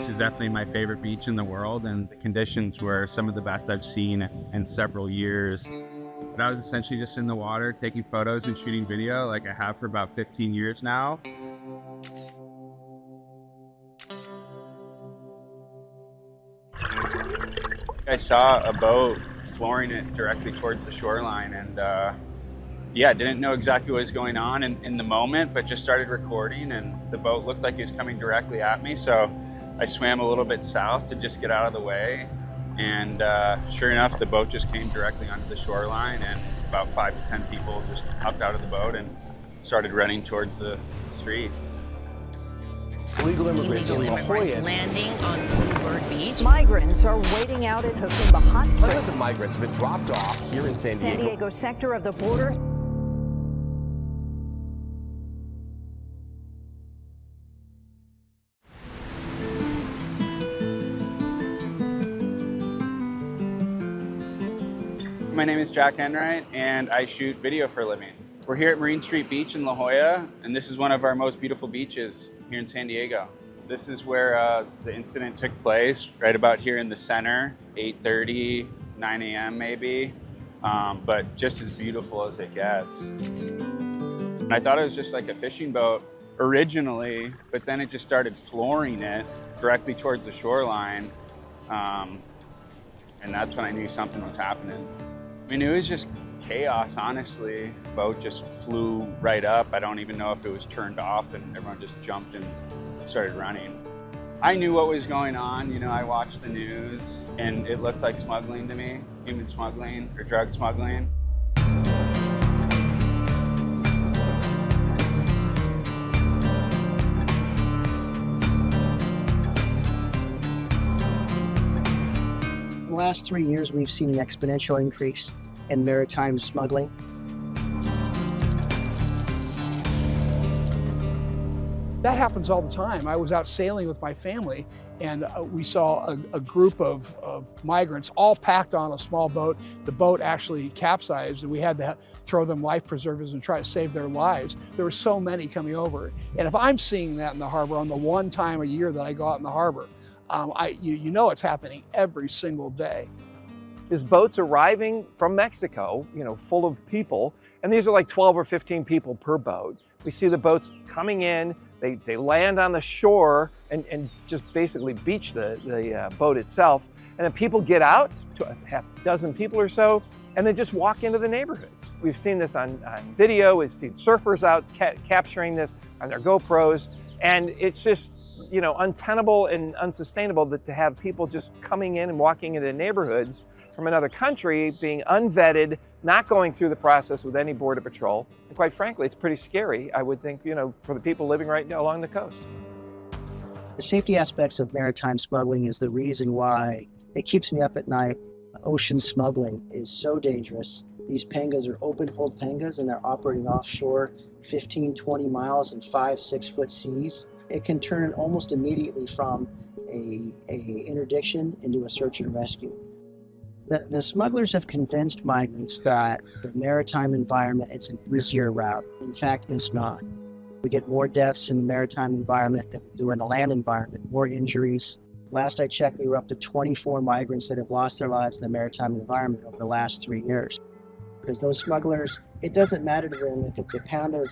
This is definitely my favorite beach in the world, and the conditions were some of the best I've seen in several years. But I was essentially just in the water taking photos and shooting video like I have for about 15 years now. I saw a boat flooring it directly towards the shoreline, and yeah, didn't know exactly what was going on in the moment, but just started recording, and the boat looked like it was coming directly at me. So I swam a little bit south to just get out of the way. And sure enough, the boat just came directly onto the shoreline, and about 5 to 10 people just hopped out of the boat and started running towards the street. Illegal immigrants landing on Bluebird Beach. Migrants are waiting out at Hookah, the hot spring. Hundreds of migrants have been dropped off here in San Diego. San Diego sector of the border. My name is Jack Enright, and I shoot video for a living. We're here at Marine Street Beach in La Jolla, and this is one of our most beautiful beaches here in San Diego. This is where the incident took place, right about here in the center, 8:30, 9 a.m. maybe, but just as beautiful as it gets. And I thought it was just like a fishing boat originally, but then it just started flooring it directly towards the shoreline, and that's when I knew something was happening. I mean, it was just chaos, honestly. The boat just flew right up. I don't even know if it was turned off, and everyone just jumped and started running. I knew what was going on. You know, I watched the news, and it looked like smuggling to me, human smuggling or drug smuggling. In the last 3 years, we've seen an exponential increase in maritime smuggling. That happens all the time. I was out sailing with my family, and we saw a group of migrants all packed on a small boat. The boat actually capsized, and we had to throw them life preservers and try to save their lives. There were so many coming over. And if I'm seeing that in the harbor on the one time a year that I go out in the harbor, you know it's happening every single day. This boat's arriving from Mexico, you know, full of people, and these are like 12 or 15 people per boat. We see the boats coming in, they land on the shore and just basically beach the boat itself, and then people get out, to a half dozen people or so, and they just walk into the neighborhoods. We've seen this on video, we've seen surfers out capturing this on their GoPros, and it's just, you know, untenable and unsustainable that to have people just coming in and walking into neighborhoods from another country, being unvetted, not going through the process with any border patrol. And quite frankly, it's pretty scary, I would think, you know, for the people living right now along the coast. The safety aspects of maritime smuggling is the reason why it keeps me up at night. Ocean smuggling is so dangerous. These pangas are open-hold pangas, and they're operating offshore 15, 20 miles in 5-6 foot seas. It can turn almost immediately from a interdiction into a search and rescue. The smugglers have convinced migrants that the maritime environment is an easier route. In fact, it's not. We get more deaths in the maritime environment than we do in the land environment, more injuries. Last I checked, we were up to 24 migrants that have lost their lives in the maritime environment over the last 3 years. Because those smugglers, it doesn't matter to them if it's a pound of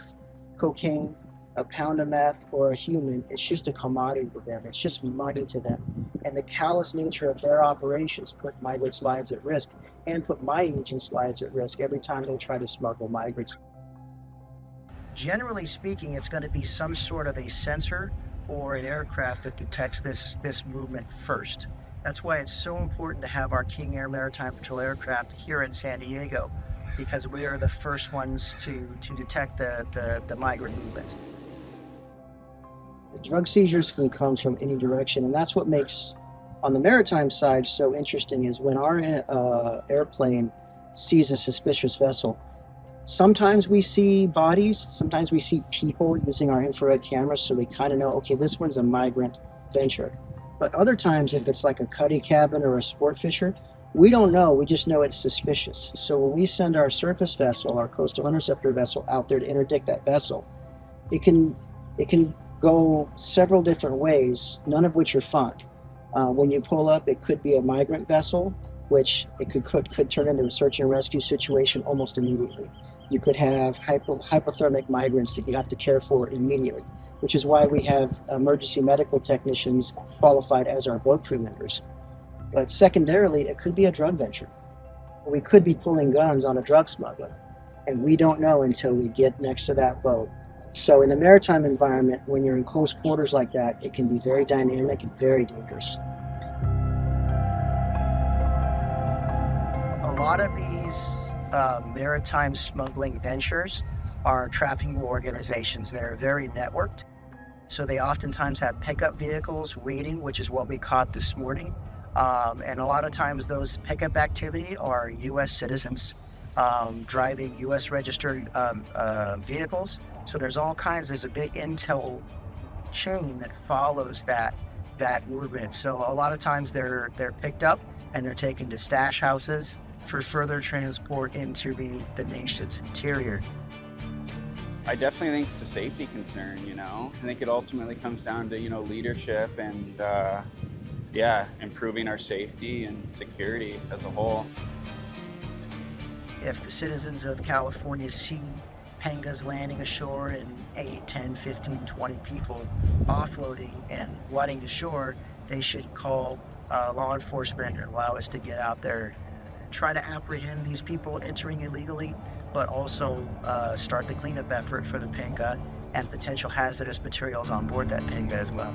cocaine, a pound of meth, or a human. It's just a commodity to them. It's just money to them. And the callous nature of their operations put migrants' lives at risk, and put my agents' lives at risk every time they try to smuggle migrants. Generally speaking, it's going to be some sort of a sensor or an aircraft that detects this movement first. That's why it's so important to have our King Air Maritime Patrol aircraft here in San Diego, because we are the first ones to detect the migrant movements. The drug seizures can come from any direction, and that's what makes, on the maritime side, so interesting is when our airplane sees a suspicious vessel. Sometimes we see bodies, sometimes we see people using our infrared cameras, so we kind of know, okay, this one's a migrant venture. But other times, if it's like a cuddy cabin or a sport fisher, we don't know, we just know it's suspicious. So when we send our surface vessel, our coastal interceptor vessel out there to interdict that vessel, it can go several different ways, none of which are fun. When you pull up, it could be a migrant vessel, which it could turn into a search and rescue situation almost immediately. You could have hypothermic migrants that you have to care for immediately, which is why we have emergency medical technicians qualified as our boat crew members. But secondarily, it could be a drug venture. We could be pulling guns on a drug smuggler, and we don't know until we get next to that boat. So in the maritime environment, when you're in close quarters like that, it can be very dynamic and very dangerous. A lot of these maritime smuggling ventures are trafficking organizations that are very networked. So they oftentimes have pickup vehicles waiting, which is what we caught this morning. And a lot of times those pickup activity are U.S. citizens driving U.S. registered vehicles. So there's a big intel chain that follows that movement. So a lot of times they're picked up and they're taken to stash houses for further transport into the nation's interior. I definitely think it's a safety concern, you know. I think it ultimately comes down to, you know, leadership and, improving our safety and security as a whole. If the citizens of California see pangas landing ashore and 8, 10, 15, 20 people offloading and wadding ashore, they should call law enforcement and allow us to get out there, try to apprehend these people entering illegally, but also start the cleanup effort for the panga and potential hazardous materials on board that panga as well.